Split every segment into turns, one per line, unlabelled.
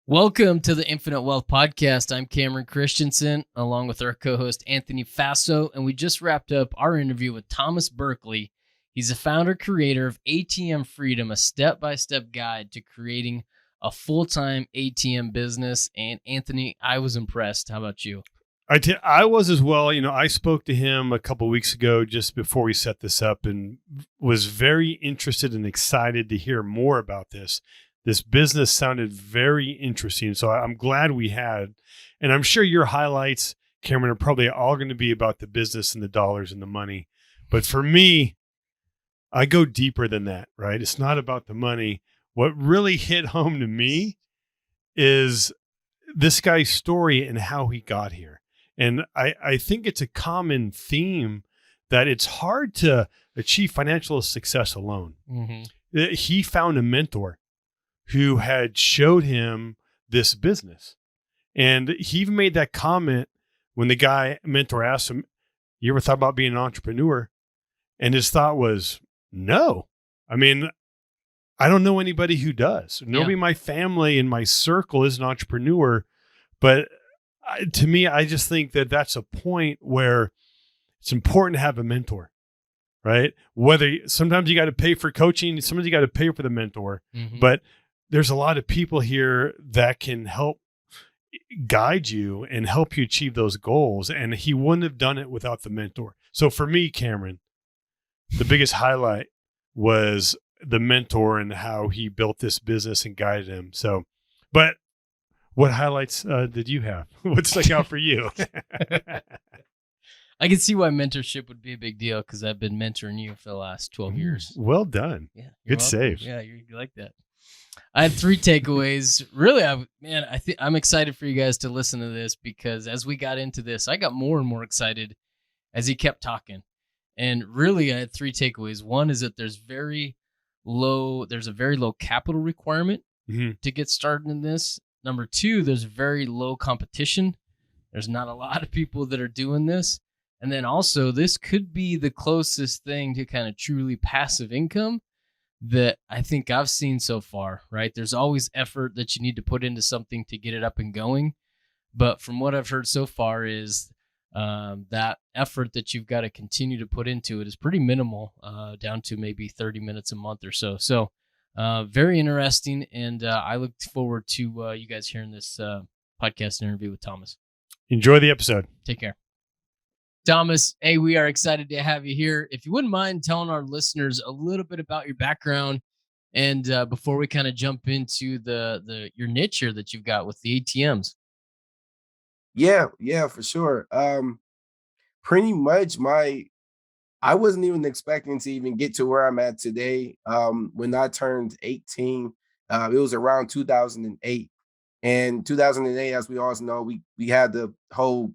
Welcome to the Infinite Wealth Podcast. I'm Cameron Christensen, along with our co-host Anthony Faso, and we just wrapped up our interview with Thomas Berkley. He's the founder creator of ATM Freedom, a step-by-step guide to creating a full-time ATM business. And Anthony, I was impressed. How about you?
I was as well. I spoke to him a couple of weeks ago just before we set this up and was very interested and excited to hear more about this. This business sounded very interesting. So I'm glad we had, and I'm sure your highlights, Cameron, are probably all going to be about the business and the dollars and the money. But for me, I go deeper than that, right? It's not about the money. What really hit home to me is this guy's story and how he got here. And I think it's a common theme that it's hard to achieve financial success alone. Mm-hmm. He found a mentor who had showed him this business. And he even made that comment when the mentor asked him, "You ever thought about being an entrepreneur?" And his thought was, no. I mean, I don't know anybody who does. Nobody in my family and my circle is an entrepreneur. But to me, I just think that that's a point where it's important to have a mentor, right? Sometimes you got to pay for coaching, sometimes you got to pay for the mentor, but there's a lot of people here that can help guide you and help you achieve those goals. And he wouldn't have done it without the mentor. So for me, Cameron, the biggest highlight was the mentor and how he built this business and guided him. So, but what highlights did you have? What stuck out for you?
I can see why mentorship would be a big deal because I've been mentoring you for the last 12 years.
Well done.
Yeah,
good save.
Yeah, you like that. I had 3 takeaways. Really, I'm excited for you guys to listen to this because as we got into this, I got more and more excited as he kept talking. And really, I had 3 takeaways. One is that there's a very low capital requirement to get started in this. Number 2, there's very low competition. There's not a lot of people that are doing this. And then also, this could be the closest thing to kind of truly passive income that I think I've seen so far, right? There's always effort that you need to put into something to get it up and going. But from what I've heard so far is that effort that you've got to continue to put into it is pretty minimal, down to maybe 30 minutes a month or so. So very interesting. And I look forward to you guys hearing this podcast interview with Thomas.
Enjoy the episode.
Take care. Thomas, hey, we are excited to have you here. If you wouldn't mind telling our listeners a little bit about your background, and before we kind of jump into your niche here that you've got with the ATMs.
Yeah, for sure. Pretty much I wasn't even expecting to even get to where I'm at today. When I turned 18, it was around 2008. And 2008, as we all know, we had the whole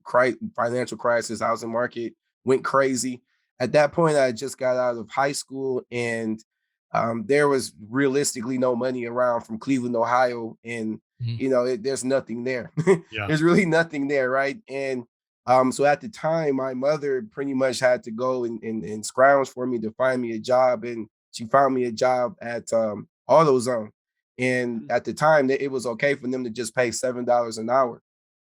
financial crisis, housing market went crazy. At that point, I just got out of high school, and there was realistically no money around from Cleveland, Ohio, and there's nothing there. Yeah. There's really nothing there, right? And so at the time, my mother pretty much had to go and scrounge for me to find me a job, and she found me a job at AutoZone. And at the time, it was okay for them to just pay $7 an hour.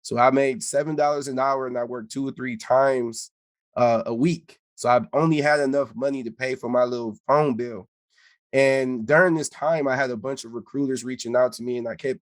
So I made $7 an hour, and I worked 2 or 3 times a week. So I only had enough money to pay for my little phone bill. And during this time, I had a bunch of recruiters reaching out to me, and I kept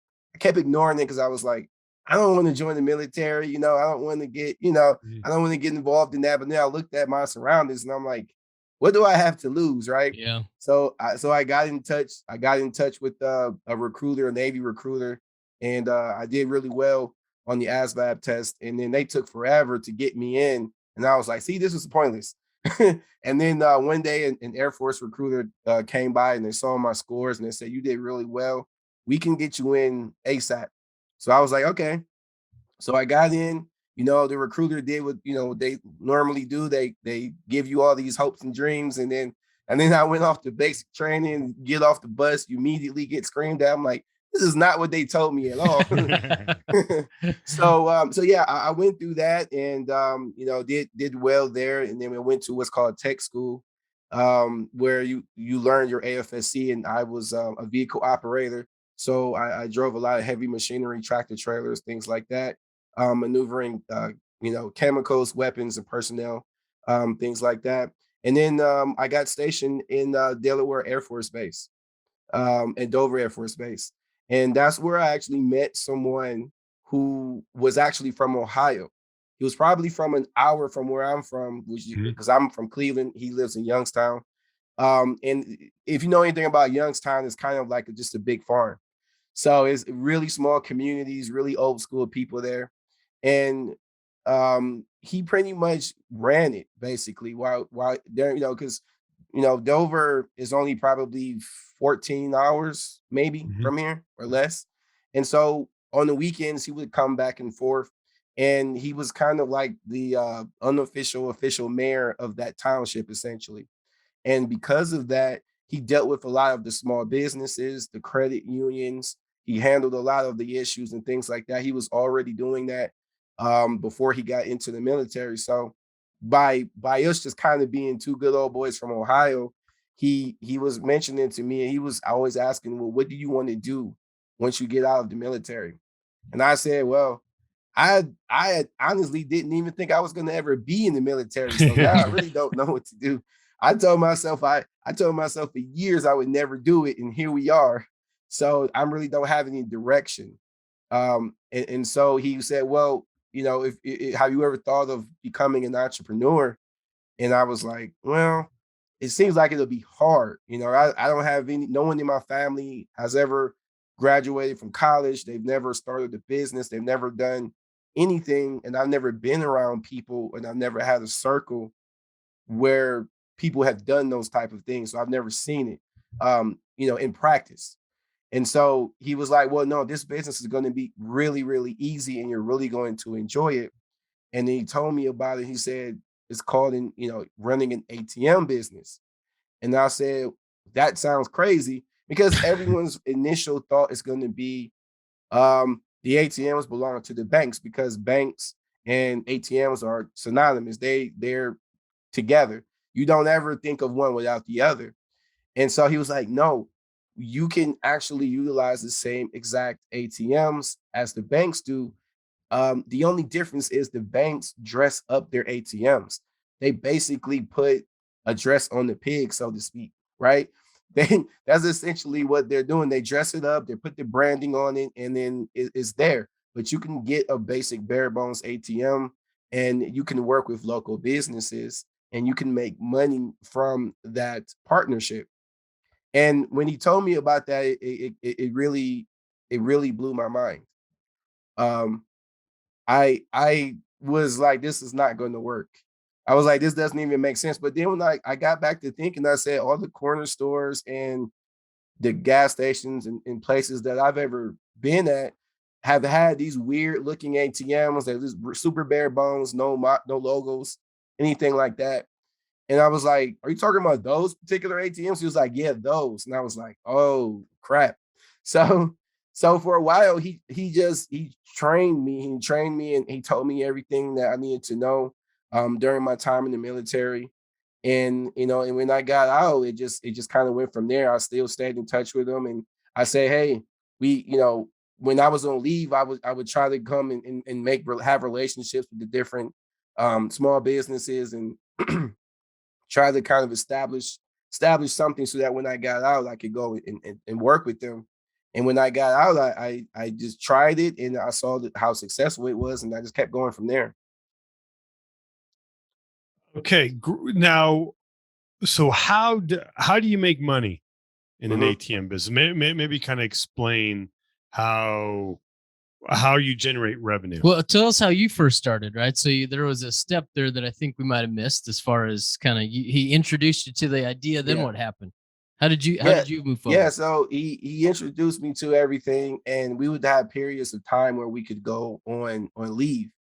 ignoring it because I was like, I don't want to join the military. I don't want to get, I don't want to get involved in that. But then I looked at my surroundings, and I'm like, what do I have to lose, right?
Yeah.
So I got in touch. I got in touch with a recruiter, a Navy recruiter, and I did really well on the ASVAB test. And then they took forever to get me in, and I was like, see, this is pointless. And then one day, an Air Force recruiter came by, and they saw my scores, and they said, you did really well. We can get you in ASAP. So I was like, okay. So I got in. The recruiter did what, they normally do. They give you all these hopes and dreams. And then I went off to basic training, get off the bus, you immediately get screamed at. I'm like, this is not what they told me at all. So yeah, I went through that and, did well there. And then we went to what's called tech school, where you learn your AFSC, and I was a vehicle operator. So I drove a lot of heavy machinery, tractor trailers, things like that, maneuvering, chemicals, weapons, and personnel, things like that. And then I got stationed in Delaware Air Force Base, and Dover Air Force Base. And that's where I actually met someone who was actually from Ohio. He was probably from an hour from where I'm from, which
Mhm.
because I'm from Cleveland. He lives in Youngstown. And if you know anything about Youngstown, it's kind of like just a big farm. So it's really small communities, really old school people there. And he pretty much ran it basically while there, because Dover is only probably 14 hours maybe
Mhm.
from here or less. And so on the weekends he would come back and forth, and he was kind of like the unofficial official mayor of that township essentially. And because of that, he dealt with a lot of the small businesses, the credit unions. He handled a lot of the issues and things like that. He was already doing that before he got into the military. So by us just kind of being two good old boys from Ohio, he was mentioning to me, and he was always asking, well, what do you want to do once you get out of the military? And I said, well, I honestly didn't even think I was going to ever be in the military. So now I really don't know what to do. I told myself for years I would never do it, and here we are. So I really don't have any direction. And so he said, well, if have you ever thought of becoming an entrepreneur? And I was like, well, it seems like it'll be hard. I don't have no one in my family has ever graduated from college. They've never started a business. They've never done anything. And I've never been around people, and I've never had a circle where people have done those type of things. So I've never seen it, in practice. And so he was like, well, no, this business is going to be really, really easy, and you're really going to enjoy it. And then he told me about it. He said it's called running an ATM business. And I said, that sounds crazy, because everyone's initial thought is going to be the ATMs belong to the banks, because banks and ATMs are synonymous. They're together. You don't ever think of one without the other. And so he was like, no, you can actually utilize the same exact ATMs as the banks do. The only difference is the banks dress up their ATMs. They basically put a dress on the pig, so to speak, right? That's essentially what they're doing. They dress it up, they put the branding on it, and then it's there. But you can get a basic bare bones ATM, and you can work with local businesses, and you can make money from that partnership. And when he told me about that, it really blew my mind. Um, I was like, this is not going to work. I was like, this doesn't even make sense. But then when I got back to thinking, I said all the corner stores and the gas stations and places that I've ever been at have had these weird looking ATMs that just super bare bones, no logos, anything like that. And I was like, are you talking about those particular ATMs? He was like, yeah, those. And I was like, oh crap. So so for a while he trained me, and he told me everything that I needed to know during my time in the military. And and when I got out, it just kind of went from there. I still stayed in touch with him, and I say, hey, we, when I was on leave, I would try to come and have relationships with the different small businesses, and try to kind of establish something, so that when I got out, I could go and work with them. And when I got out, I just tried it, and I saw how successful it was, and I just kept going from there.
Okay. Now, so how do you make money in an
Mhm.
ATM business? Maybe kind of explain how how you generate revenue.
Well, tell us how you first started, right? So there was a step there that I think we might have missed, as far as kind of he introduced you to the idea. Then
Yeah.
what happened? How
Yeah.
did you move
Yeah.
forward?
So he introduced me to everything, and we would have periods of time where we could go on leave.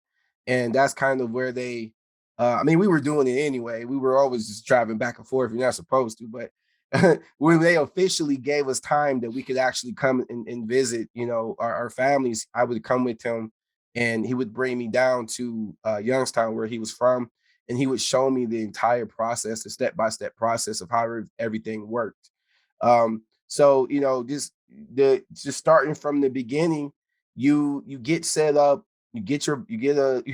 And that's kind of where they I mean, we were doing it anyway. We were always just driving back and forth. You're not supposed to, but when they officially gave us time that we could actually come and visit, our families, I would come with him, and he would bring me down to Youngstown, where he was from, and he would show me the entire process, the step-by-step process of how everything worked. So, just the just starting from the beginning, you get set up, you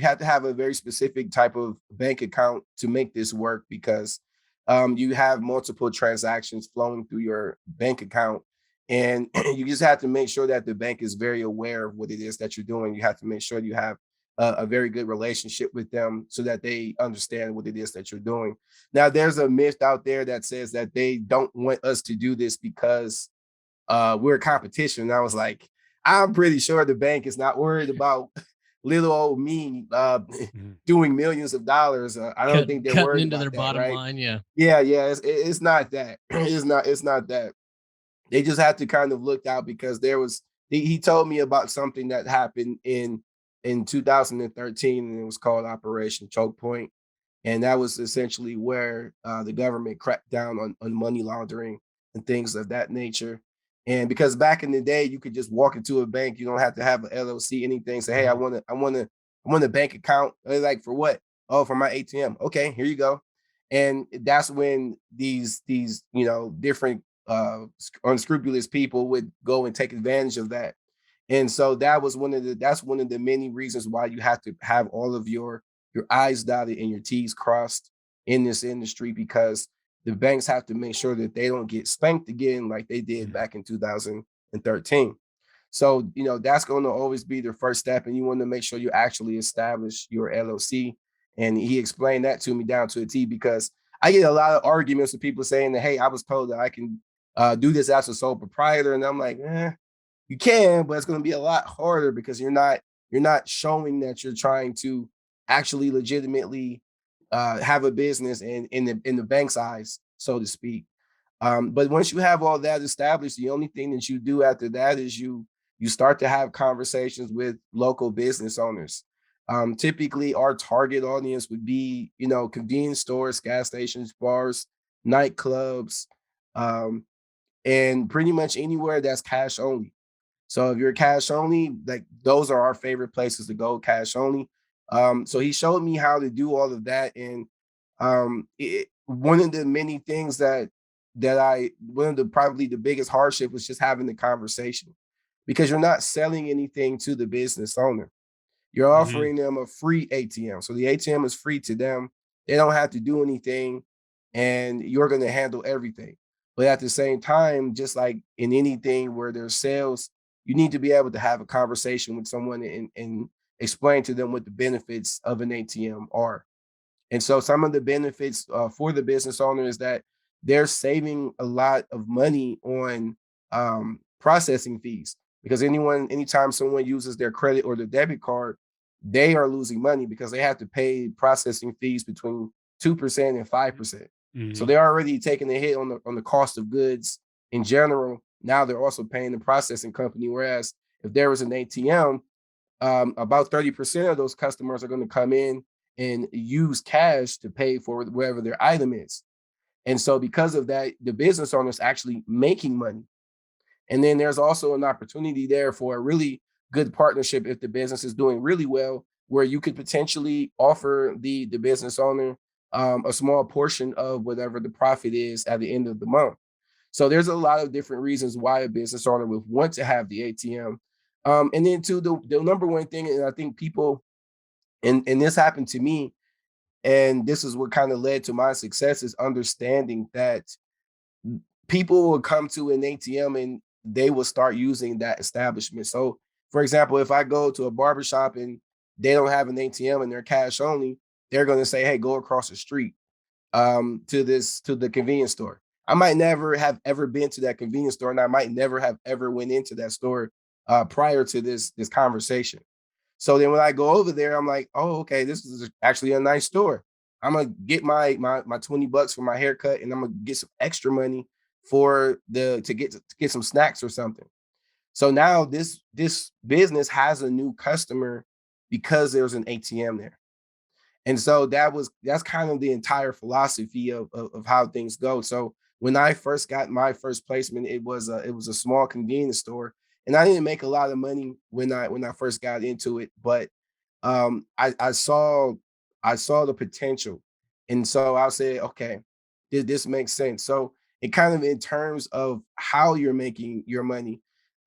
have to have a very specific type of bank account to make this work because you have multiple transactions flowing through your bank account. And you just have to make sure that the bank is very aware of what it is that you're doing. You have to make sure you have a very good relationship with them so that they understand what it is that you're doing. Now, there's a myth out there that says that they don't want us to do this because we're a competition. And I was like, I'm pretty sure the bank is not worried about little old me doing millions of dollars. I don't think they're
Cutting
worried
into
about
their
that,
bottom
right?
line. Yeah.
Yeah. It's not that. It's not that. They just had to kind of look out because he told me about something that happened in 2013, and it was called Operation Choke Point. And that was essentially where the government cracked down on money laundering and things of that nature. And because back in the day, you could just walk into a bank, you don't have to have an LLC, anything. Say, hey, I want a bank account. They're like, for what? Oh, for my ATM. Okay, here you go. And that's when these different unscrupulous people would go and take advantage of that. And so that's one of the many reasons why you have to have all of your I's dotted and your T's crossed in this industry, because the banks have to make sure that they don't get spanked again like they did
Mhm.
back in 2013. So, that's going to always be the first step. And you want to make sure you actually establish your LLC. And he explained that to me down to a T, because I get a lot of arguments with people saying that, hey, I was told that I can do this as a sole proprietor. And I'm like, you can, but it's going to be a lot harder because you're not showing that you're trying to actually legitimately have a business in the bank's eyes, so to speak. But once you have all that established, the only thing that you do after that is you start to have conversations with local business owners. Typically, our target audience would be, convenience stores, gas stations, bars, nightclubs, um, and pretty much anywhere that's cash only. So if you're cash only, like those are our favorite places to go, cash only. So he showed me how to do all of that, and one of the many things one of the probably the biggest hardship was just having the conversation, because you're not selling anything to the business owner. You're
Mhm.
offering them a free ATM. So the ATM is free to them. They don't have to do anything, and you're going to handle everything. But at the same time, just like in anything where there's sales, you need to be able to have a conversation with someone and explain to them what the benefits of an ATM are. And so some of the benefits for the business owner is that they're saving a lot of money on processing fees, because anytime someone uses their credit or their debit card, they are losing money because they have to pay processing fees between 2% and 5%. So
Mhm.
they're already taking a hit on the cost of goods in general. Now they're also paying the processing company. Whereas if there was an ATM, about 30% of those customers are going to come in and use cash to pay for whatever their item is. And so because of that, the business owner is actually making money. And then there's also an opportunity there for a really good partnership if the business is doing really well, where you could potentially offer the business owner a small portion of whatever the profit is at the end of the month. So there's a lot of different reasons why a business owner would want to have the ATM. And then too, the number one thing, and I think people, and this happened to me, and this is what kind of led to my success, is understanding that people will come to an ATM and they will start using that establishment. So, for example, if I go to a barbershop and they don't have an ATM and they're cash only, they're going to say, "Hey, go across the street to the convenience store." I might never have ever been to that convenience store, and I might never have ever went into that store prior to this conversation. So then when I go over there, I'm like, oh, okay, this is actually a nice store. I'm gonna get my $20 for my haircut, and I'm gonna get some extra money for the to get some snacks or something. So now this business has a new customer because there's an ATM there. And so that's kind of the entire philosophy of how things go. So when I first got my first placement, it was a small convenience store, and I didn't make a lot of money when I first got into it, but I saw the potential, and so I said, okay, this makes sense. So and kind of in terms of how you're making your money,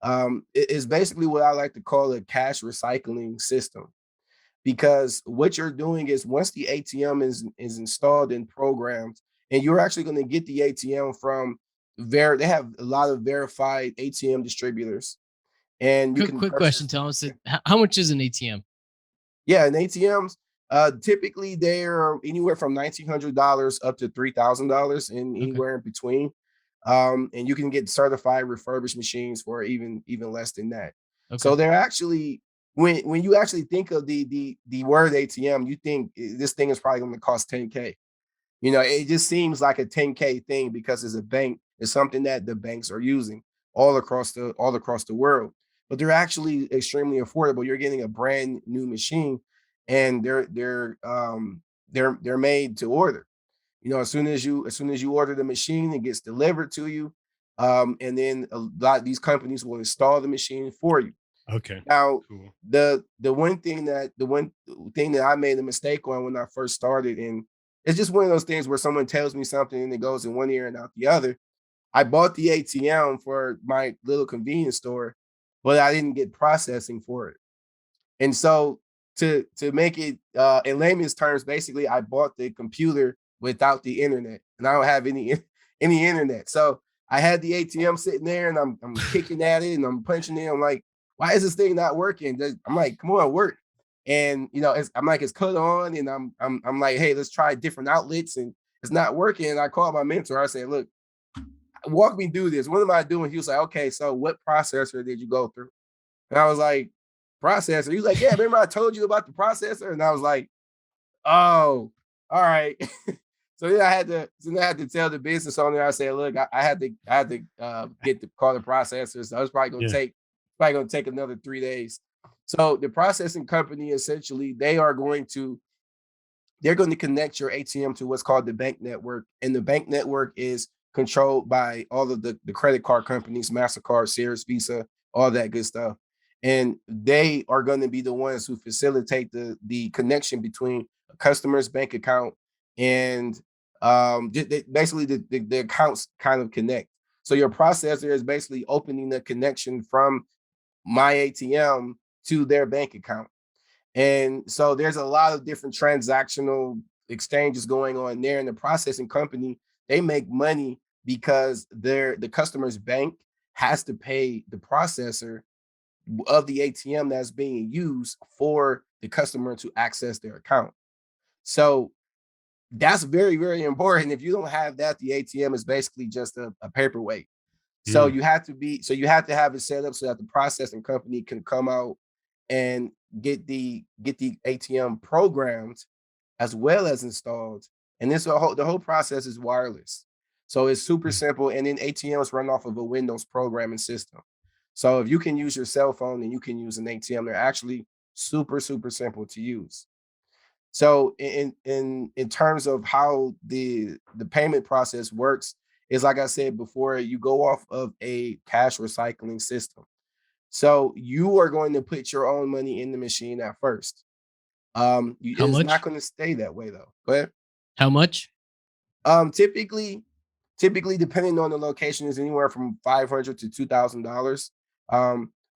it is basically what I like to call a cash recycling system. Because what you're doing is once the ATM is installed and programmed, and you're actually going to get the ATM from they have a lot of verified ATM distributors, and you can
Quick question,
purchase.
Thomas. How much is an ATM?
Yeah, and ATMs, typically they're anywhere from $1,900 up to $3,000 and
Okay.
anywhere in between. And you can get certified refurbished machines for even less than that.
Okay.
So they're actually, when you actually think of the word ATM, you think this thing is probably going to cost 10K. It just seems like a 10K thing because it's a bank. It's something that the banks are using all across the world. But they're actually extremely affordable. You're getting a brand new machine, and they're made to order. As soon as you order the machine, it gets delivered to you, and then a lot of these companies will install the machine for you.
Okay.
Now,
Cool.
the one thing that I made a mistake on when I first started, and it's just one of those things where someone tells me something and it goes in one ear and out the other. I bought the ATM for my little convenience store, but I didn't get processing for it. And so to make it in layman's terms, basically, I bought the computer without the internet, and I don't have any internet. So I had the ATM sitting there, and I'm kicking at it, and I'm punching it. I'm like, why is this thing not working? I'm like, come on, work. And I'm like, it's cut on, and I'm like, hey, let's try different outlets, and it's not working. And I called my mentor. I said, look, walk me through this. What am I doing? He was like, okay, so what processor did you go through? And I was like, processor. He was like, yeah, remember I told you about the processor? And I was like, oh, all right. So then I had to tell the business owner. I said, look, I had to get the call the processor. So it's
Yeah.
probably gonna take another 3 days. So the processing company essentially they're going to connect your ATM to what's called the bank network. And the bank network is controlled by all of the credit card companies, MasterCard, Sears, Visa, all that good stuff. And they are going to be the ones who facilitate the connection between a customer's bank account and basically the accounts kind of connect. So your processor is basically opening the connection from my ATM to their bank account. And so there's a lot of different transactional exchanges going on there. And the processing company, they make money because the customer's bank has to pay the processor of the ATM that's being used for the customer to access their account. So that's very, very important. If you don't have that, the ATM is basically just a paperweight. So
Mm.
you have to have it set up so that the processing company can come out and get the ATM programmed as well as installed. And the whole process is wireless. So it's super
Mm.
simple. And then ATMs run off of a Windows programming system. So if you can use your cell phone and you can use an ATM, they're actually super, super simple to use. So in terms of how the payment process works, is like I said before, you go off of a cash recycling system. So you are going to put your own money in the machine at first.
How
It's not
much?
going to stay that way though. Go ahead.
How much?
Typically, depending on the location, is anywhere from $500 to $2,000.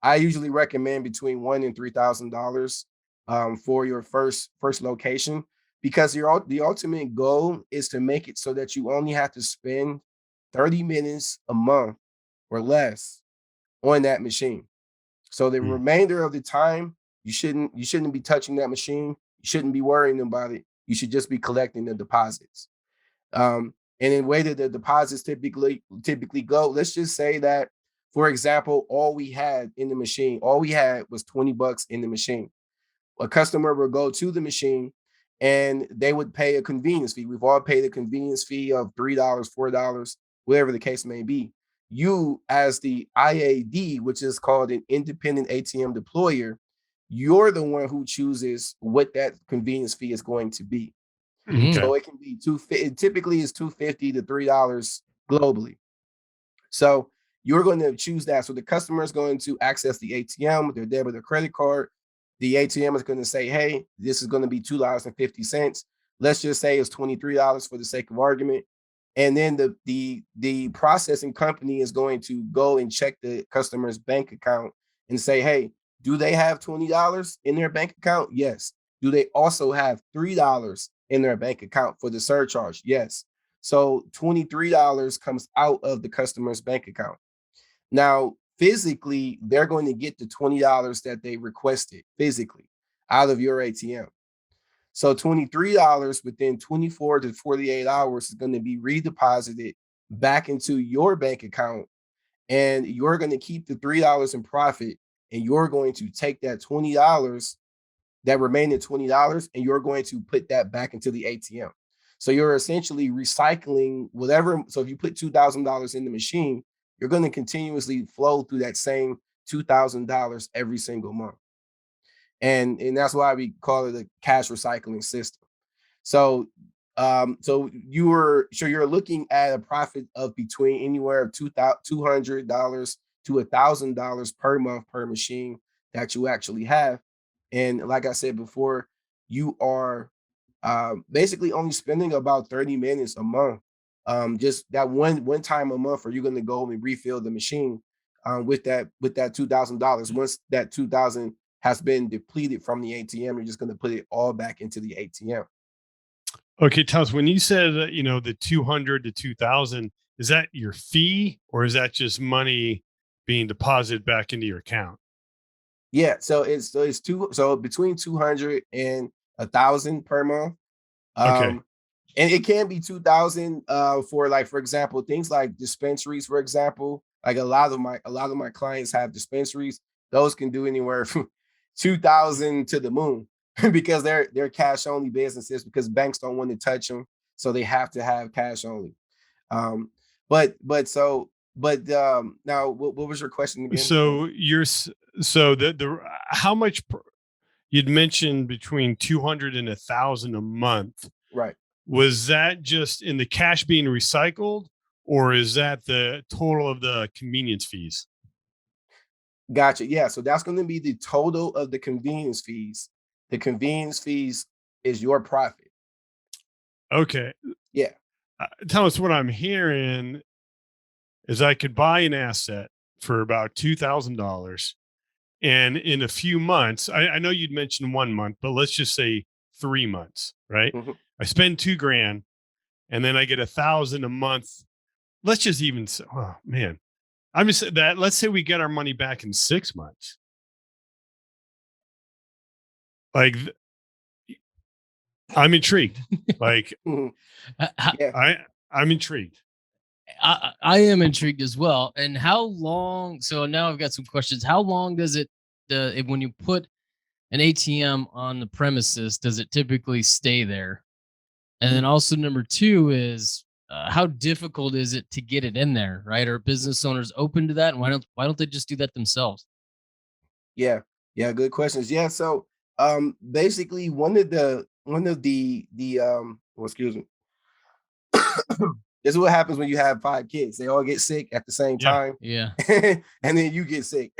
I usually recommend between $1,000 and $3,000 for your first location, because the ultimate goal is to make it so that you only have to spend 30 minutes a month or less on that machine. So the
Mm.
remainder of the time, you shouldn't be touching that machine. You shouldn't be worrying about it. You should just be collecting the deposits. And in the way that the deposits typically go, let's just say that, for example, all we had was 20 bucks in the machine. A customer would go to the machine and they would pay a convenience fee. We've all paid a convenience fee of $3, $4, whatever the case may be. You, as the IAD, which is called an independent ATM deployer, you're the one who chooses what that convenience fee is going to be.
Mm.
Okay.
So it can be it typically is $2.50 to $3 globally. So you're going to choose that. So the customer is going to access the ATM with their debit or credit card. The ATM is going to say, hey, this is going to be $2.50. Let's just say it's $23 for the sake of argument. And then the processing company is going to go and check the customer's bank account and say, hey, do they have $20 in their bank account? Yes. Do they also have $3 in their bank account for the surcharge? Yes. So $23 comes out of the customer's bank account. Now, physically, they're going to get the $20 that they requested physically out of your ATM. So $23 within 24 to 48 hours is going to be redeposited back into your bank account. And you're going to keep the $3 in profit. And you're going to take that $20, that remaining $20, and you're going to put that back into the ATM. So you're essentially recycling whatever. So if you put $2,000 in the machine, you're going to continuously flow through that same $2,000 every single month. And that's why we call it a cash recycling system. So you're looking at a profit of between anywhere of $200 to $1,000 per month per machine that you actually have. And like I said before, you are basically only spending about 30 minutes a month. Just that one time a month, are you going to go and refill the machine with that $2,000? Once that 2,000 has been depleted from the ATM, you're just going to put it all back into the ATM.
Okay, Thomas, when you said the 200 to 2,000, is that your fee or is that just money being deposited back into your account?
Yeah, so it's between 200 and 1,000 per month.
Okay.
And it can be 2,000 for, like, for example, things like dispensaries, for example. Like a lot of my clients have dispensaries. Those can do anywhere from 2,000 to the moon because they're cash only businesses, because banks don't want to touch them, so they have to have cash only. Um, but now what was your question again?
So the how much you'd mentioned between 200 and 1,000 a month.
Right.
Was that just in the cash being recycled, or is that the total of the convenience fees?
Gotcha. Yeah. So that's going to be the total of the convenience fees. The convenience fees is your profit.
Okay.
Yeah.
Thomas, what I'm hearing is I could buy an asset for about $2,000. And in a few months, I know you'd mentioned 1 month, but let's just say 3 months, right?
Mhm.
I spend $2,000 and then I get 1,000 a month. Let's just even say, oh man, I'm just that. Let's say we get our money back in 6 months. Like, I'm intrigued. Like,
Mhm.
I,
Yeah.
I'm intrigued.
I am intrigued as well. And how long? So now I've got some questions. How long does when you put an ATM on the premises, does it typically stay there? And then also number two is how difficult is it to get it in there? Right? Are business owners open to that? And why don't they just do that themselves?
Yeah. Yeah. Good questions. Yeah. So basically well, excuse me. This is what happens when you have 5 kids. They all get sick at the same
Yeah.
time,
Yeah.
and then you get sick.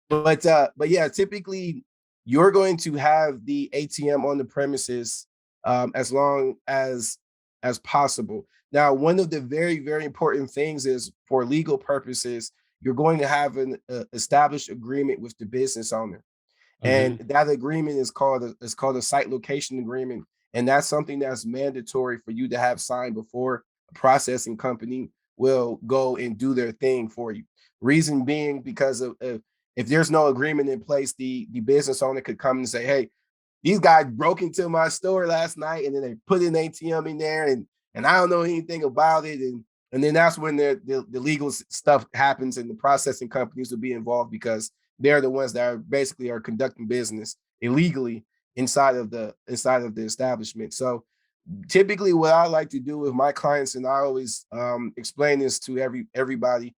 But yeah, typically you're going to have the ATM on the premises as long as possible. Now, one of the very, very important things is, for legal purposes, you're going to have an established agreement with the business owner.
Okay.
And that agreement is called a site location agreement, and that's something that's mandatory for you to have signed before a processing company will go and do their thing for you. Reason being, because of if there's no agreement in place, the business owner could come and say, "Hey, these guys broke into my store last night, and then they put an ATM in there, and I don't know anything about it." And then that's when the legal stuff happens, and the processing companies will be involved, because they're the ones that are conducting business illegally inside of the establishment. So typically, what I like to do with my clients, and I always explain this to everybody,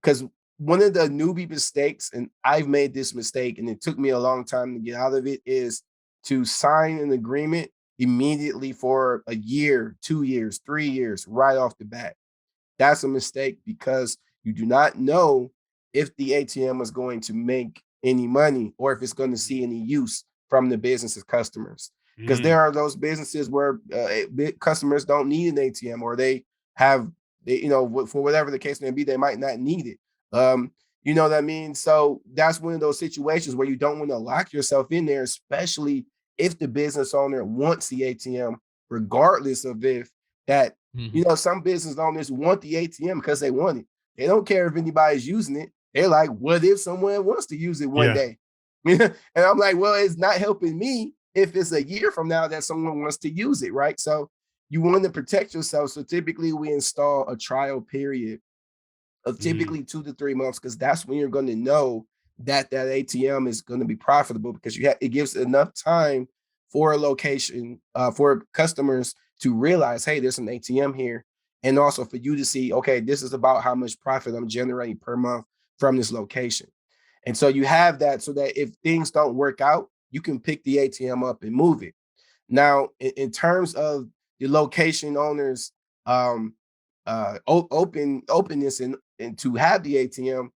because one of the newbie mistakes, and I've made this mistake, and it took me a long time to get out of it, is to sign an agreement immediately for a year, 2 years, 3 years, right off the bat. That's a mistake, because you do not know if the ATM is going to make any money, or if it's going to see any use from the business's customers. because there are those businesses where customers don't need an ATM, or they have, for whatever the case may be, they might not need it. You know what I mean? So that's one of those situations where you don't want to lock yourself in there, especially if the business owner wants the ATM, regardless of if that, some business owners want the ATM because they want it. They don't care if anybody's using it. They're like, what if someone wants to use it one day? And I'm like, well, it's not helping me if it's a year from now that someone wants to use it, right? So you want to protect yourself. So typically we install a trial period of typically 2 to 3 months, because that's when you're going to know that ATM is going to be profitable, because it gives enough time for a location, for customers to realize, hey, there's an ATM here. And also for you to see, okay, this is about how much profit I'm generating per month from this location. And so you have that so that if things don't work out, you can pick the ATM up and move it. Now, in terms of the location owners, openness and to have the ATM,